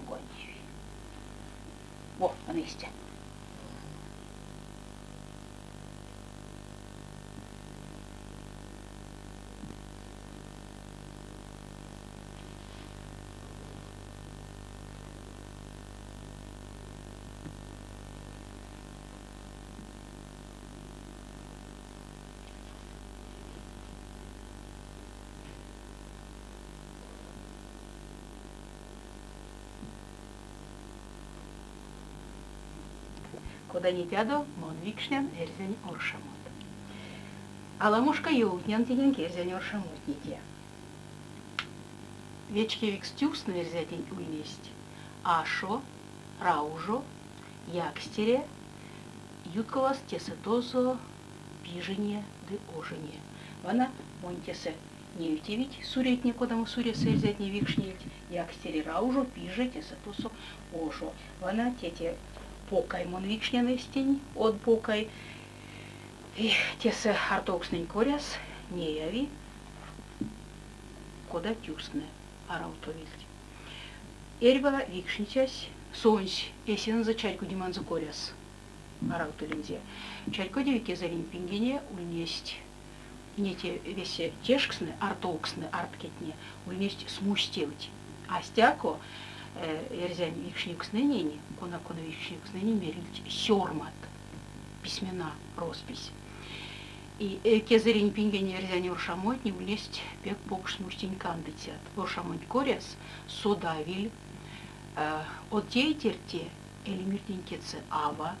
гоневи. Во, она есть. Куда не тяду, мон викшнян эрзень оршамот. Аламушка юутнян тинен керзень оршамот не те. Вечки викстюс наверзятень уйнесть. Ашо, раужо, якстере, юткалас тесетозо, пижение, ды ожение. Вана монтесе не ютевить суретне, кодаму суре сэрзять не викшнить, якстере раужо, пиже, тесетозо, ожо. Вана тете покай мон викшняны стень, от покай. И тесе артокснень коряс, не яви, кода тюсне, араутовильть. Эрьба викшничась, сонсь, есен за чайку диман за коряс, араутолинзе. Чайко девике за лимпингене ульнесть. Нете весе тешксны, артоксны, арткетне, ульнесть смустевать. А стяко, эрзянь викшниксны нени, кона викшниксны не мерить сёрмат, письмена, роспись. И кезерень пингене эрзянь оршамот не улезть пек покш мустень кандытят. Оршамот коряс, содавиль, от терте элемиртенькеце ава,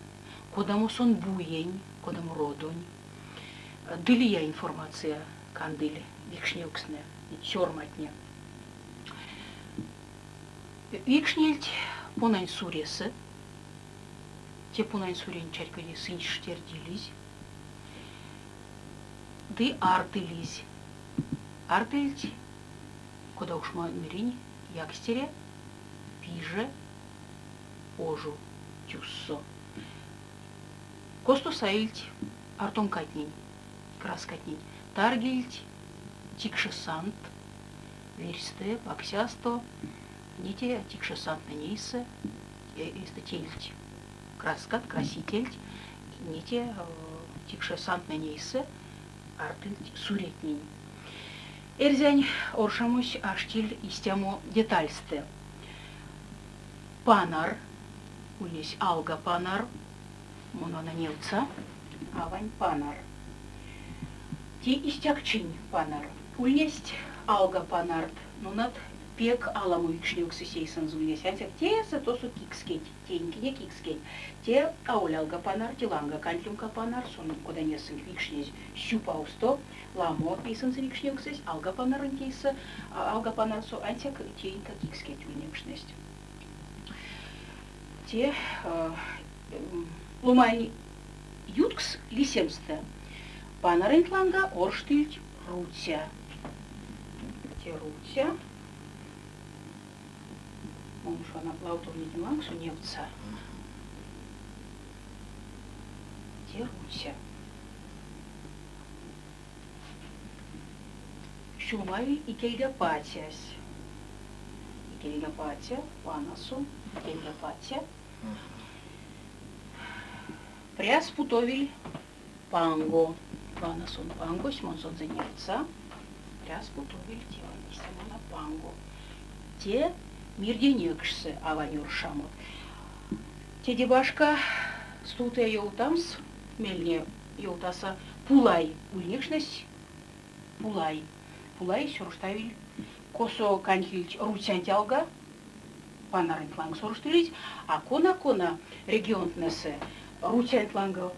кодаму сон буень, кодаму родонь. Дылия информация кандыли, викшнюксне, сёрматне. Викшнельть понань суресы, те понань сурень чарькоди сынч тердились. Ды артылись. Артыльть, куда уж мы мирень, якстере, пиже, ожу, тюссо. Косту саильть, артом катнень, краскатнень, таргильть, тикшесант, версте, баксясто, ните тикшесант на нейсе, истотельть, краскат, красительть, ните тикшесант на нейсе, артыльть, суретнень. Эрзянь оршамусь аштиль истямо детальсте. Панар, улесь алга панар, монона немца, авань панар. Ти истякчень панар, улесть алга панарт, но над пек аламу икшнюксы сейсан зулесь, антяк те сатосу кикскеть, теньки не кикскеть, те аулялга панар, тиланга кантлюмка панар, сон куда несен викшнесь щупаусто, ламо пейсан за викшнюксесь, алга панар антейса, алга панар со антяк тенька кикскеть улнюкшнесть. Те лумай юткс лисемсте, панарентланга орштильть рутся. Те рутся. Он что на плаутовне димаксу невца. Те рутся. Шумави и кельгапатясь. И кельгапатя, ванасу, кельгапатя. Пряс путовиль панго. Ванасон панго, симонсон за невца. Пряс путовиль тело, несомона панго. Те мирденекшсе аванюр шамот. Те дебашка стутая еутамс, мельне еутаса пулай. Ульнекшнесь пулай. Пулай сюрштавиль косо канхильч рутянтялга. Панарентланг сорштылить, а кона регионтнесе рутянтланга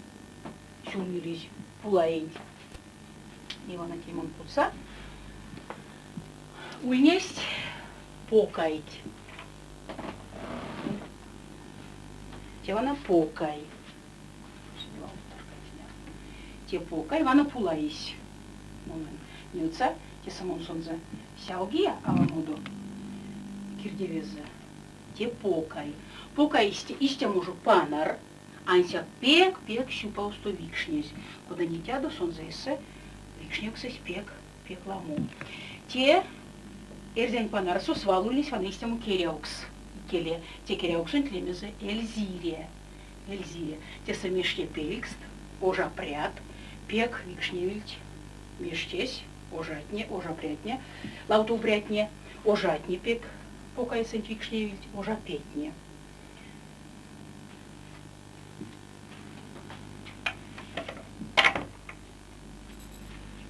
сюрмились пулаень. Ивана Тимон Пуца. Ульнесть покаить. Тевана покай. Те покай, вана пулаись. Нюца, те самон сонзе сяугия, авамуду кирдевезе. Те покай. Покай истя можу панар, анся пек щупаусто викшнесь. Куда не тяду сонзе есе, викшнексесь пек ламу. Те эрзянь панар сосвалулись, вана истяму кереукс. келе. Текере окшын тілемізі Эльзире. Эльзире. Тесі меште пеликст, ожа прят, пек викшневильть, мештесь, ожатне, ожа прятне, лауту прятне, ожатне пек, покайсын викшневильть, ожа петне.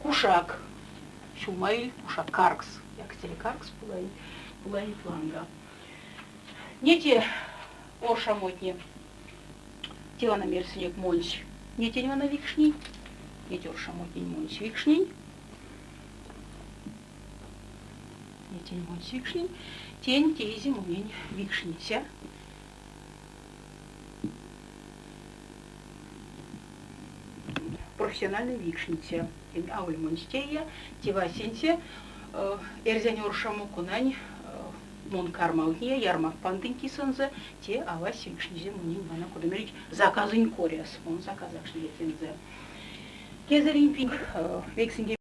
Кушак. Шумайл, кушак каркс. Як стеле каркс пулай фланга. Нете оршамотне. Тела на мерсенек монч. Нете на викшни. Нете оршамотне монч викшни. Нете монч викшни. Тень тези мунень викшнися. Профессиональный викшница. Ауль монстея, тивасенсе, эрзянер шаму кунань, мон кармаутне, ярмак пантынки сынзы, те авась викшнизе мунин бана кудымерить заказын коряс, он заказак шлетензе. Кезерин пик, вексинге